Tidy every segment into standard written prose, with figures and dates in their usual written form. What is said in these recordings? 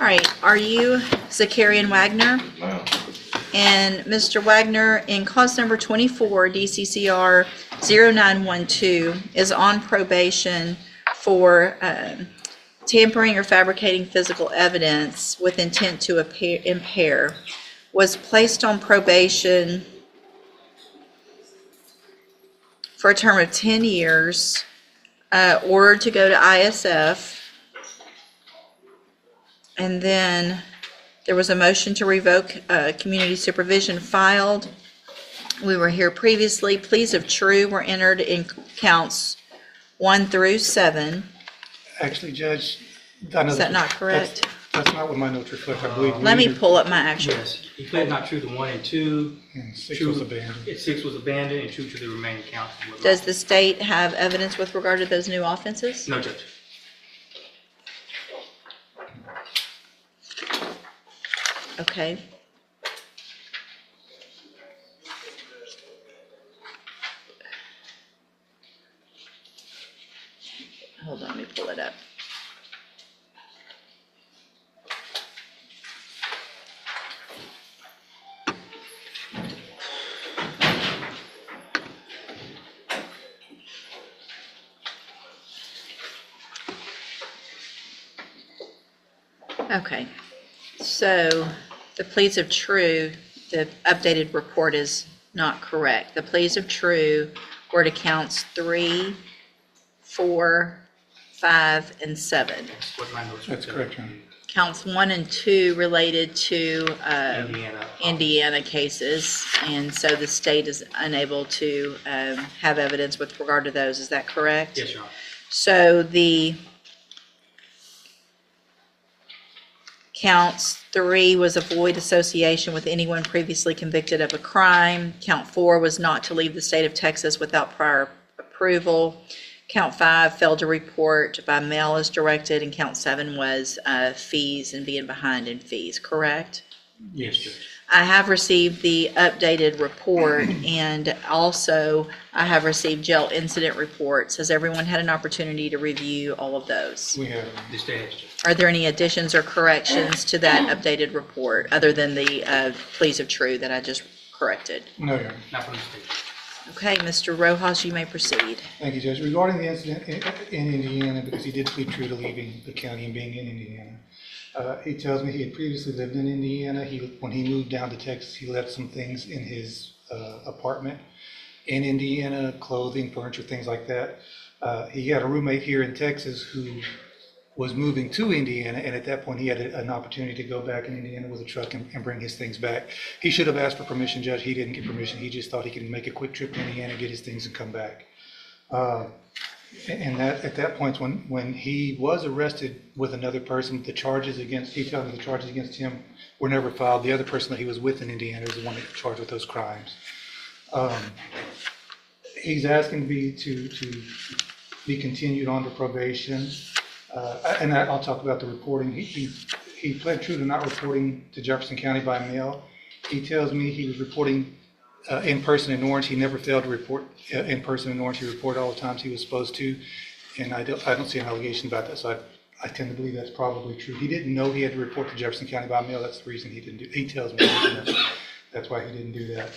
All right, are you Zakarian Wagner? No. And Mr. Wagner, in cause number 24, DCCR 0912, is on probation for tampering or fabricating physical evidence with intent to impair, was placed on probation for a term of 10 years, ordered to go to ISF, and then there was a motion to revoke community supervision filed. We were here previously. Pleas of true were entered in counts 1 through 7. Actually, Judge, I know Is that not correct? That's not what my notes reflect. I believe. Let me pull up my actual. Yes, he pled not true to 1 and 2. And 6 True- was abandoned. 6 was abandoned, and true to the remaining counts. Does the state have evidence with regard to those new offenses? No, Judge. Okay. Hold on, let me pull it up. Okay, so the pleas of true, the updated report is not correct. The pleas of true were to counts 3, 4, 5, and 7. That's what my notes That's reflect. correct, Your Honor. Counts 1 and 2 related to Indiana. Indiana cases, and so the state is unable to have evidence with regard to those. Is that correct? Yes, Your Honor. So the counts 3 was a void association with anyone previously convicted of a crime. Count 4 was not to leave the state of Texas without prior approval. Count 5 failed to report by mail as directed, and count 7 was fees and being behind in fees, correct? Yes, Judge. I have received the updated report, and also I have received jail incident reports. Has everyone had an opportunity to review all of those? We have. The state has, Judge. Are there any additions or corrections to that updated report, other than the pleas of true that I just corrected? No, Your Honor. Not from the state. Okay, Mr. Rojas, you may proceed. Thank you, Judge. Regarding the incident in Indiana, because he did plead true to leaving the county and being in Indiana, he tells me he had previously lived in Indiana. When he moved down to Texas, he left some things in his apartment in Indiana, clothing, furniture, things like that. He had a roommate here in Texas who was moving to Indiana, and at that point he had an opportunity to go back in Indiana with a truck and bring his things back. He should have asked for permission, Judge. He didn't get permission. He just thought he could make a quick trip to Indiana, get his things, and come back. And that at that point, when he was arrested with another person, he tells me the charges against him were never filed. The other person that he was with in Indiana is the one that was charged with those crimes. He's asking to be continued on to probation. And I'll talk about the reporting. He pled true to not reporting to Jefferson County by mail. He tells me he was reporting in person in Orange. He never failed to report in person in Orange. He reported all the times he was supposed to, and I don't see an allegation about that. So I tend to believe that's probably true. He didn't know he had to report to Jefferson County by mail. That's the reason he didn't do. He tells me that's why he didn't do that.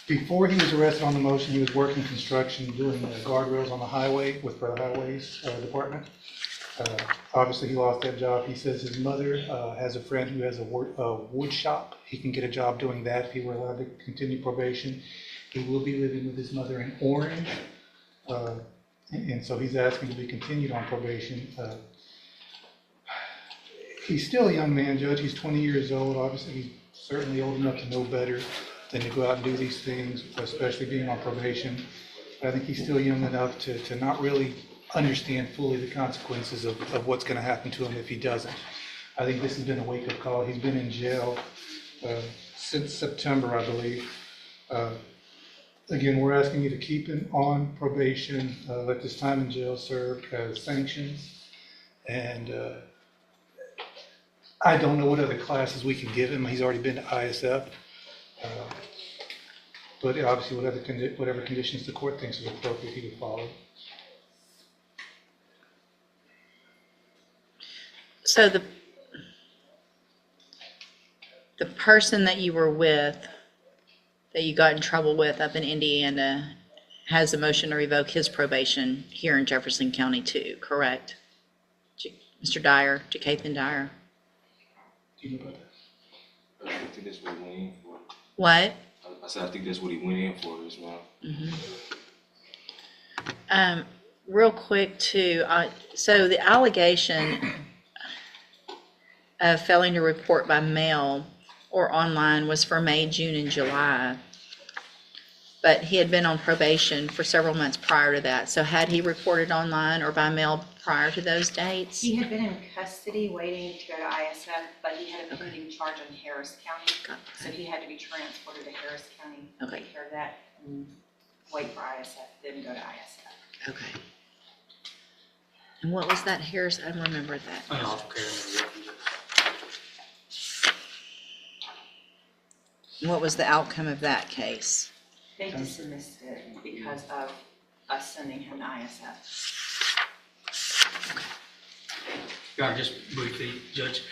Before he was arrested on the motion, he was working construction, doing guardrails on the highway with the Highways Department. Obviously, he lost that job. He says his mother has a friend who has a wood shop. He can get a job doing that if he were allowed to continue probation. He will be living with his mother in Orange, and so he's asking to be continued on probation. He's still a young man, Judge. He's 20 years old. Obviously, he's certainly old enough to know better than to go out and do these things, especially being on probation. But I think he's still young enough to not really understand fully the consequences of what's going to happen to him if he doesn't. I think this has been a wake-up call. He's been in jail since September, I believe. Again, we're asking you to keep him on probation, let this time in jail serve as sanctions, and I don't know what other classes we can give him. He's already been to ISF. But obviously, whatever conditions the court thinks is appropriate, he would follow. So the person that you were with, that you got in trouble with up in Indiana, has a motion to revoke his probation here in Jefferson County too, correct? Mr. Dyer, Jacathan Dyer. Do you know about that? I think that's what he went in for. What? I said, I think that's what he went in for as well. Real quick too, so the allegation of failing to report by mail or online was for May, June, and July. But he had been on probation for several months prior to that. So had he reported online or by mail prior to those dates? He had been in custody waiting to go to ISF, but he had a pending charge in Harris County. So he had to be transported to Harris County, take care of that, and wait for ISF, then go to ISF. Okay. And what was that, Harris? I don't remember that. Unlawful carrying of weapons. What was the outcome of that case? They dismissed it because of us sending him to ISF. Your Honor, just briefly, Judge,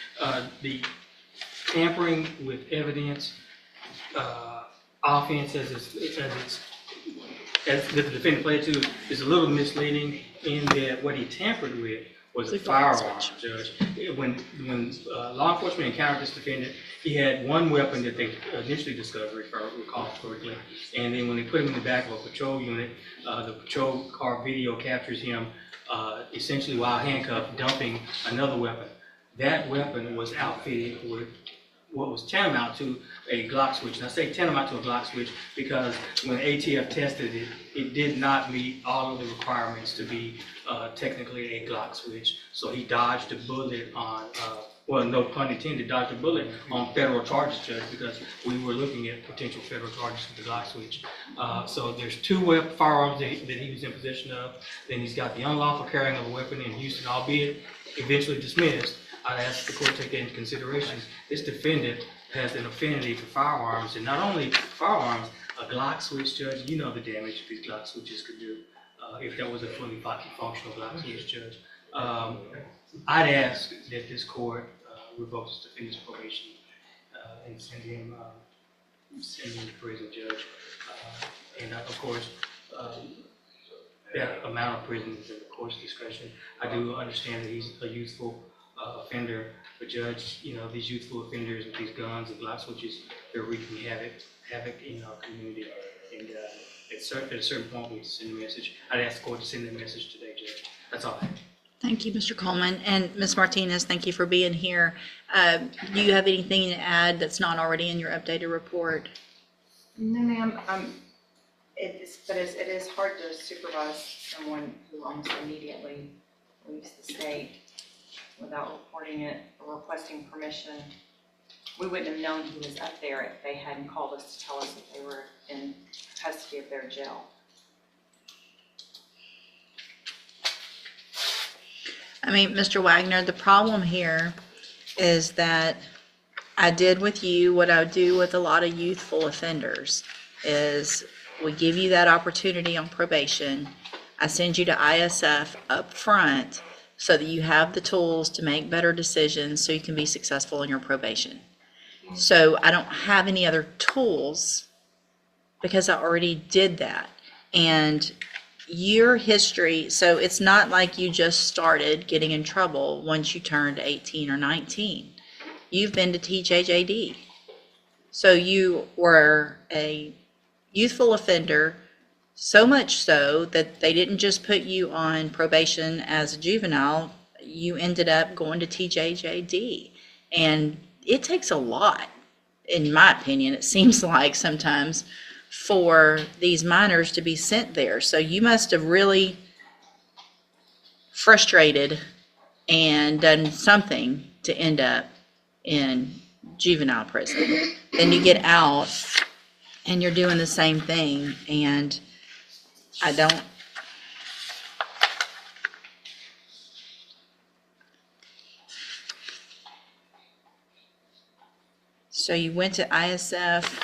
the tampering with evidence offense as that the defendant pled to is a little misleading in that what he tampered with was a firearm, Judge. When law enforcement encountered this defendant, he had one weapon that they initially discovered, if I recall correctly, and then when they put him in the back of a patrol unit, the patrol car video captures him essentially while handcuffed, dumping another weapon. That weapon was outfitted with what was tantamount to a Glock switch. And I say tantamount to a Glock switch because when ATF tested it, it did not meet all of the requirements to be technically a Glock switch. So he dodged a bullet on, well, no pun intended, dodged a bullet on federal charges, Judge, because we were looking at potential federal charges with the Glock switch. So there's two firearms that he was in possession of. Then he's got the unlawful carrying of a weapon in Houston, albeit eventually dismissed. I'd ask the court to take that into consideration. This defendant has an affinity for firearms, and not only firearms, a Glock switch, Judge, you know the damage these Glock switches could do if that was a fully functional Glock switch, Judge. I'd ask that this court revoke this defendant's probation and send him to prison, Judge. And of course, that amount of prison is in the court's discretion. I do understand that he's a youthful offender, but Judge, you know, these youthful offenders with these guns and Glock switches, they're wreaking havoc in our community. And at a certain point, we need to send a message. I'd ask the court to send that message today, Judge. That's all I have. Thank you, Mr. Coleman. And Ms. Martinez, thank you for being here. Do you have anything to add that's not already in your updated report? No, ma'am. It is hard to supervise someone who almost immediately leaves the state without reporting it or requesting permission. We wouldn't have known he was up there if they hadn't called us to tell us that they were in custody of their jail. I mean, Mr. Wagner, the problem here is that I did with you what I would do with a lot of youthful offenders, is we give you that opportunity on probation. I send you to ISF up front so that you have the tools to make better decisions so you can be successful in your probation. So I don't have any other tools because I already did that. And your history, so it's not like you just started getting in trouble once you turned 18 or 19. You've been to TJJD. So you were a youthful offender, so much so that they didn't just put you on probation as a juvenile, you ended up going to TJJD. And it takes a lot, in my opinion, it seems like sometimes, for these minors to be sent there. So you must have really frustrated and done something to end up in juvenile prison. Then you get out and you're doing the same thing, and I don't. So you went to ISF.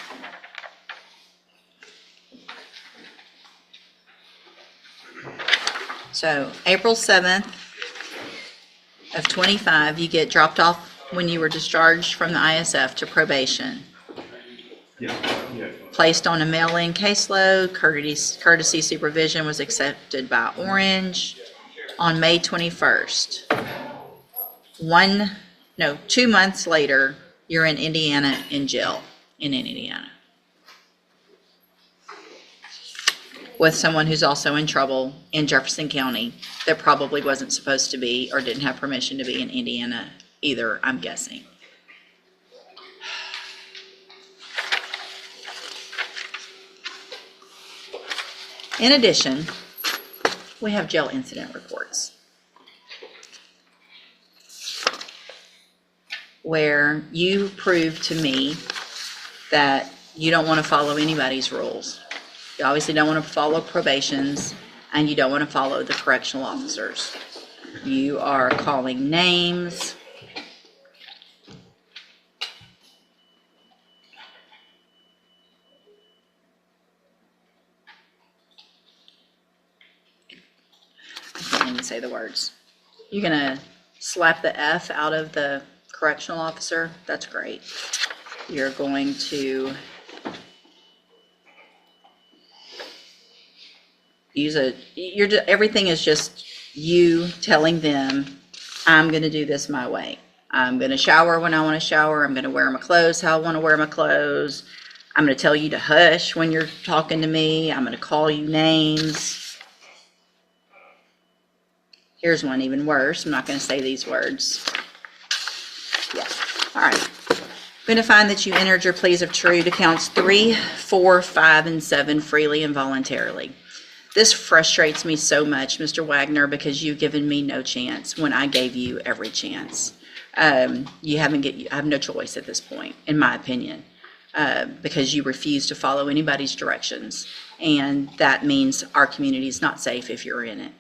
So April 7th, of 25, you get dropped off when you were discharged from the ISF to probation. Placed on a mail-in caseload, courtesy supervision was accepted by Orange on May 21st. 2 months later, you're in Indiana in jail in Indiana with someone who's also in trouble in Jefferson County that probably wasn't supposed to be or didn't have permission to be in Indiana either, I'm guessing. In addition, we have jail incident reports where you prove to me that you don't want to follow anybody's rules. You obviously don't want to follow probations, and you don't want to follow the correctional officers. You are calling names. I can't even say the words. You're gonna slap the F out of the correctional officer. That's great. You're going to everything is just you telling them, I'm going to do this my way. I'm going to shower when I want to shower. I'm going to wear my clothes how I want to wear my clothes. I'm going to tell you to hush when you're talking to me. I'm going to call you names. Here's one even worse. I'm not going to say these words. Yeah. All right. I'm going to find that you entered your pleas of true to counts 3, 4, 5, and 7 freely and voluntarily. This frustrates me so much, Mr. Wagner, because you've given me no chance when I gave you every chance. I have no choice at this point, in my opinion, because you refuse to follow anybody's directions. And that means our community is not safe if you're in it.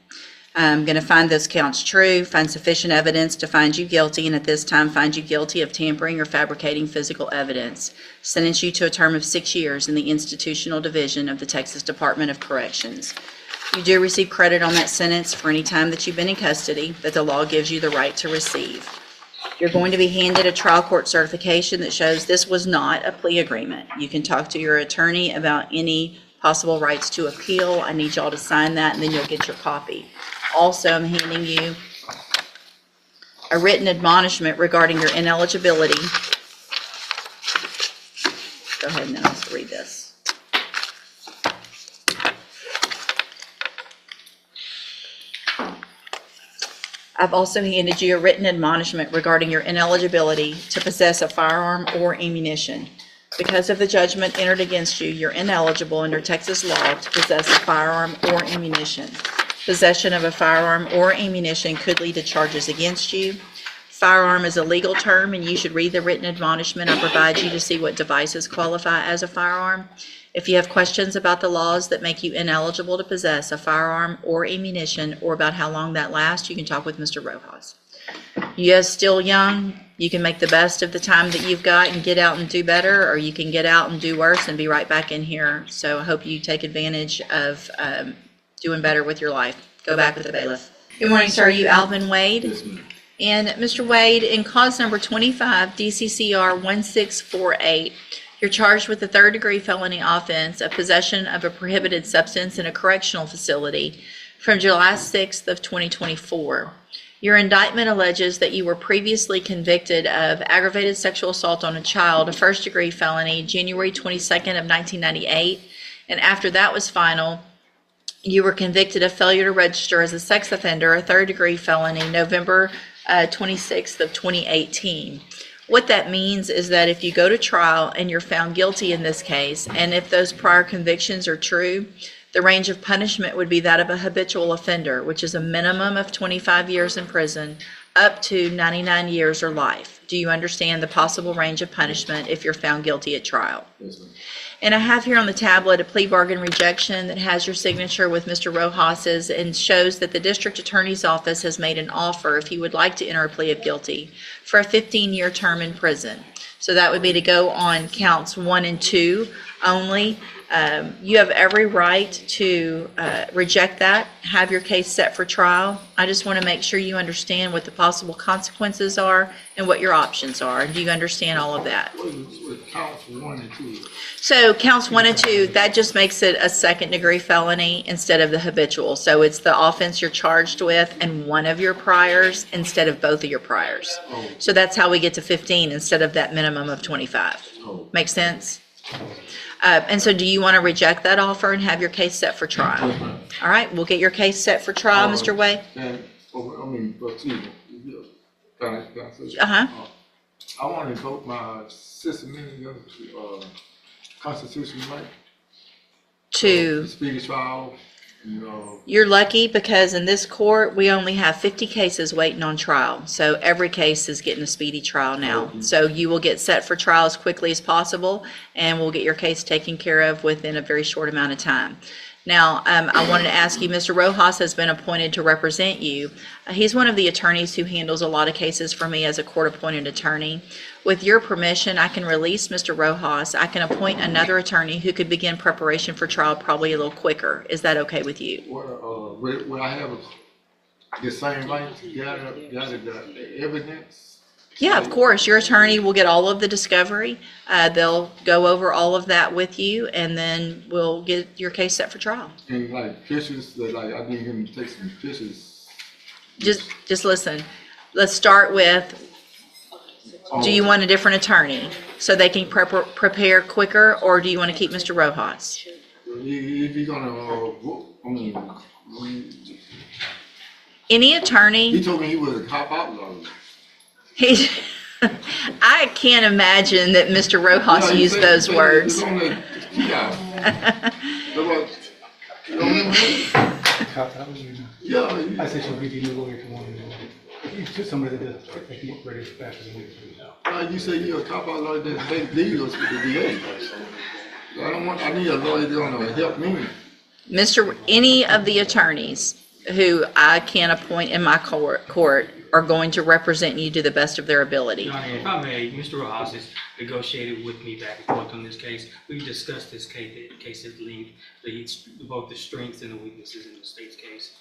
I'm going to find those counts true, find sufficient evidence to find you guilty, and at this time find you guilty of tampering or fabricating physical evidence. Sentence you to a term of 6 years in the institutional division of the Texas Department of Corrections. You do receive credit on that sentence for any time that you've been in custody that the law gives you the right to receive. You're going to be handed a trial court certification that shows this was not a plea agreement. You can talk to your attorney about any possible rights to appeal. I need y'all to sign that, and then you'll get your copy. Also, I'm handing you a written admonishment regarding your ineligibility. Go ahead and then I'll read this. I've also handed you a written admonishment regarding your ineligibility to possess a firearm or ammunition. Because of the judgment entered against you, you're ineligible under Texas law to possess a firearm or ammunition. Possession of a firearm or ammunition could lead to charges against you. Firearm is a legal term, and you should read the written admonishment I provide you to see what devices qualify as a firearm. If you have questions about the laws that make you ineligible to possess a firearm or ammunition, or about how long that lasts, you can talk with Mr. Rojas. You are still young. You can make the best of the time that you've got and get out and do better, or you can get out and do worse and be right back in here. So I hope you take advantage of doing better with your life. Go back with the bailiff. Good morning, sir. Are you Alvin Wade? Yes, ma'am. And Mr. Wade, in cause number 25, DCCR 1648, you're charged with a third-degree felony offense of possession of a prohibited substance in a correctional facility from July 6th of 2024. Your indictment alleges that you were previously convicted of aggravated sexual assault on a child, a first-degree felony, January 22nd of 1998, and after that was final, you were convicted of failure to register as a sex offender, a third-degree felony, November 26th of 2018. What that means is that if you go to trial and you're found guilty in this case, and if those prior convictions are true, the range of punishment would be that of a habitual offender, which is a minimum of 25 years in prison, up to 99 years or life. Do you understand the possible range of punishment if you're found guilty at trial? Yes, ma'am. And I have here on the tablet a plea bargain rejection that has your signature with Mr. Rojas's and shows that the district attorney's office has made an offer, if he would like to enter a plea of guilty, for a 15-year term in prison. So that would be to go on counts 1 and 2 only. You have every right to reject that, have your case set for trial. I just want to make sure you understand what the possible consequences are and what your options are. Do you understand all of that? With counts 1 and 2. So counts 1 and 2, that just makes it a second-degree felony instead of the habitual. So it's the offense you're charged with and one of your priors instead of both of your priors. So that's how we get to 15 instead of that minimum of 25. Make sense? And so do you want to reject that offer and have your case set for trial? All right, we'll get your case set for trial, Mr. Wade. And, excuse me, can I say? Uh-huh. I want to invoke my Sixth Amendment constitutional right. To, Speedy trial, you're lucky because in this court, we only have 50 cases waiting on trial. So every case is getting a speedy trial now. So you will get set for trial as quickly as possible and we'll get your case taken care of within a very short amount of time. Now, I wanted to ask you, Mr. Rojas has been appointed to represent you. He's one of the attorneys who handles a lot of cases for me as a court-appointed attorney. With your permission, I can release Mr. Rojas. I can appoint another attorney who could begin preparation for trial probably a little quicker. Is that okay with you? will I have the same right to gather the evidence? Yeah, of course. Your attorney will get all of the discovery. They'll go over all of that with you, and then we'll get your case set for trial. And like pictures, I need him to take some pictures. Just listen. Let's start with, do you want a different attorney so they can prepare quicker, or do you want to keep Mr. Rojas? If you're gonna, Any attorney, he told me he was a cop out lawyer. I can't imagine that Mr. Rojas used those words. I said she'll give you a new lawyer if you want to. It's just somebody that they can get ready faster than you. You say you're a cop out lawyer that they lead us with the DA. I need a lawyer that's gonna help me. Any of the attorneys who I can appoint in my court are going to represent you to the best of their ability. Your Honor, if I may, Mr. Rojas has negotiated with me back and forth on this case. We've discussed this case at length, both the strengths and the weaknesses in the state's case,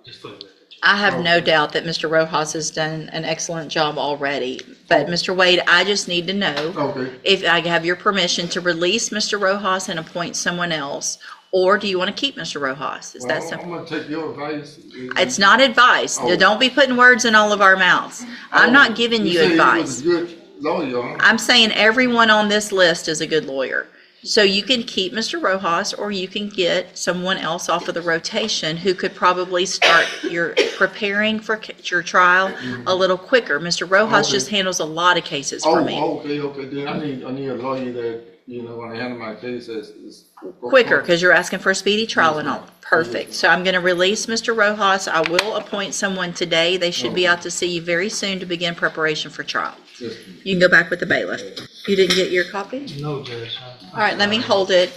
just for the record. I have no doubt that Mr. Rojas has done an excellent job already. But Mr. Wade, I just need to know if I have your permission to release Mr. Rojas and appoint someone else, or do you want to keep Mr. Rojas? Is that simple? I'm gonna take your advice. It's not advice. Don't be putting words in all of our mouths. I'm not giving you advice. He was a good lawyer, huh? I'm saying everyone on this list is a good lawyer. So you can keep Mr. Rojas, or you can get someone else off of the rotation who could probably start your preparing for your trial a little quicker. Mr. Rojas just handles a lot of cases for me. Okay. Then I need a lawyer that, when I handle my case is Quicker, because you're asking for a speedy trial and all. Perfect. So I'm going to release Mr. Rojas. I will appoint someone today. They should be out to see you very soon to begin preparation for trial. You can go back with the bailiff. You didn't get your copy? No, Judge. All right, let me hold it.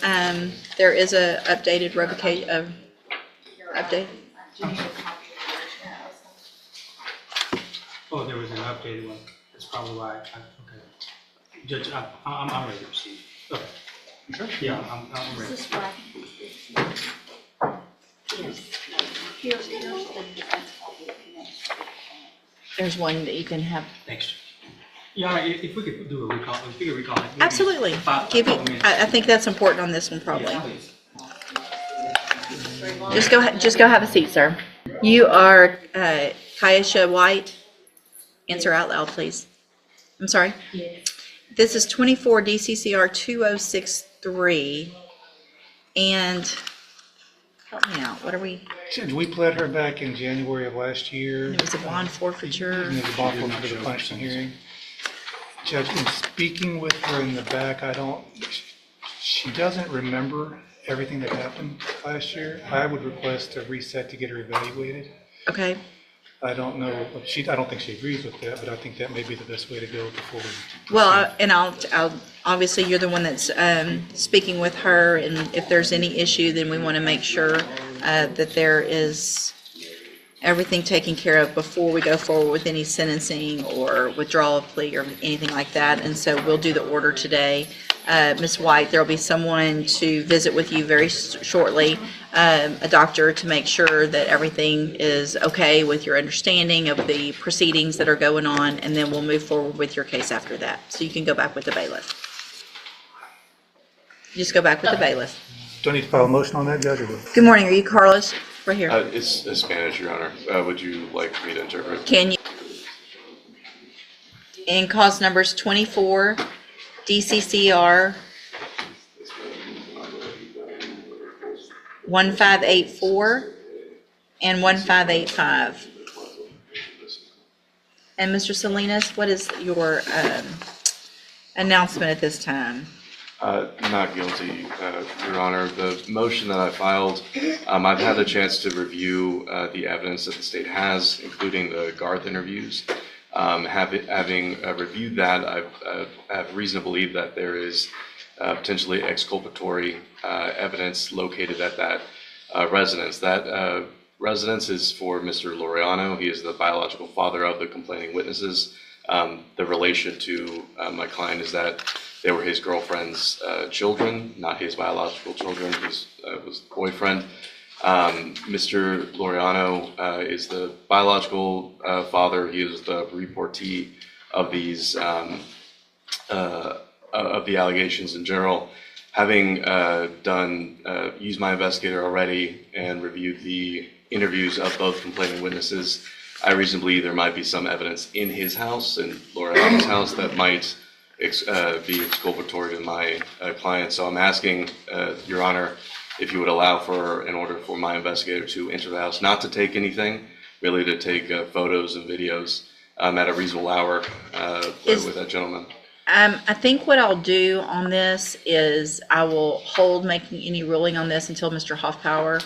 There is a updated revocation, update. Oh, there was an updated one. That's probably why. Okay. Judge, I'm ready to proceed. Okay. Sure. Yeah, I'm ready. This is what, yes, here's the defense copy. There's one that you can have. Thanks. Yeah, if we could do a recall, if we could recall it. maybe Absolutely. couple minutes. I think that's important on this one probably. Just go have a seat, sir. You are Kaisha White. Answer out loud, please. I'm sorry? Yes. This is 24 DCCR 2063. And help me out. What are we? Judge, we pled her back in January of last year. It was a bond forfeiture. And there's a bond forfeiture for the punishment hearing. Judge, in speaking with her in the back, she doesn't remember everything that happened last year. I would request a reset to get her evaluated. Okay. I don't know, I don't think she agrees with that, but I think that may be the best way to go before we. Well, I'll obviously you're the one that's speaking with her, and if there's any issue, then we want to make sure that there is everything taken care of before we go forward with any sentencing or withdrawal of plea or anything like that. And so we'll do the order today. Ms. White, there'll be someone to visit with you very shortly, a doctor, to make sure that everything is okay with your understanding of the proceedings that are going on, and then we'll move forward with your case after that. So you can go back with the bailiff. Just go back with the bailiff. Do I need to file a motion on that, Judge? Or what? Good morning, are you Carlos? Right here. It's Spanish, Your Honor. Would you like me to interpret? Can you? In cause numbers 24, DCCR 1584 and 1585. And Mr. Salinas, what is your announcement at this time? Not guilty, Your Honor. The motion that I filed, I've had a chance to review the evidence that the state has, including the Garth interviews. Having reviewed that, I have reason to believe that there is potentially exculpatory evidence located at that residence. That residence is for Mr. Laureano. He is the biological father of the complaining witnesses. The relation to my client is that they were his girlfriend's children, not his biological children. He was boyfriend. Mr. Laureano is the biological father. He is the reportee of these of the allegations in general. Having used my investigator already and reviewed the interviews of both complaining witnesses, I reasonably believe there might be some evidence in his house and Laureano's house that might be exculpatory to my client. So I'm asking, Your Honor, if you would allow for an order for my investigator to enter the house, not to take anything, really to take photos and videos at a reasonable hour with that gentleman. I think what I'll do on this is I will hold making any ruling on this until Mr. Hoffpower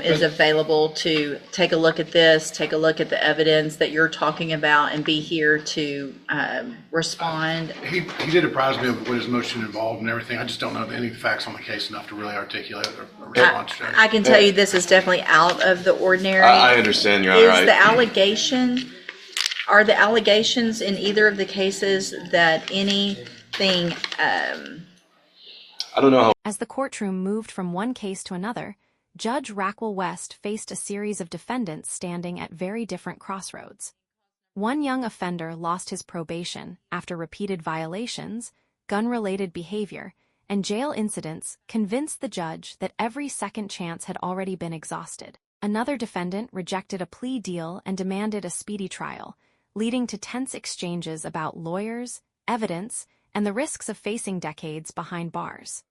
is available to take a look at this, take a look at the evidence that you're talking about, and be here to respond. He did apprise me of what his motion involved and everything. I just don't know any of the facts on the case enough to really articulate a response. Judge. I can tell you this is definitely out of the ordinary. I understand, Your Honor. Is the allegation, are the allegations in either of the cases that anything, I don't know how. As the courtroom moved from one case to another, Judge Raquel West faced a series of defendants standing at very different crossroads. One young offender lost his probation after repeated violations, gun-related behavior, and jail incidents convinced the judge that every second chance had already been exhausted. Another defendant rejected a plea deal and demanded a speedy trial, leading to tense exchanges about lawyers, evidence, and the risks of facing decades behind bars.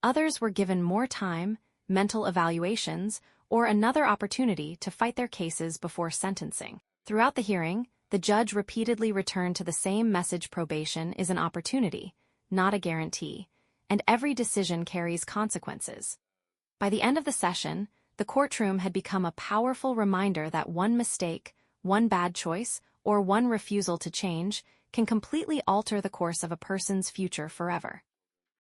Others were given more time, mental evaluations, or another opportunity to fight their cases before sentencing. Throughout the hearing, the judge repeatedly returned to the same message: probation is an opportunity, not a guarantee, and every decision carries consequences. By the end of the session, the courtroom had become a powerful reminder that one mistake, one bad choice, or one refusal to change can completely alter the course of a person's future forever.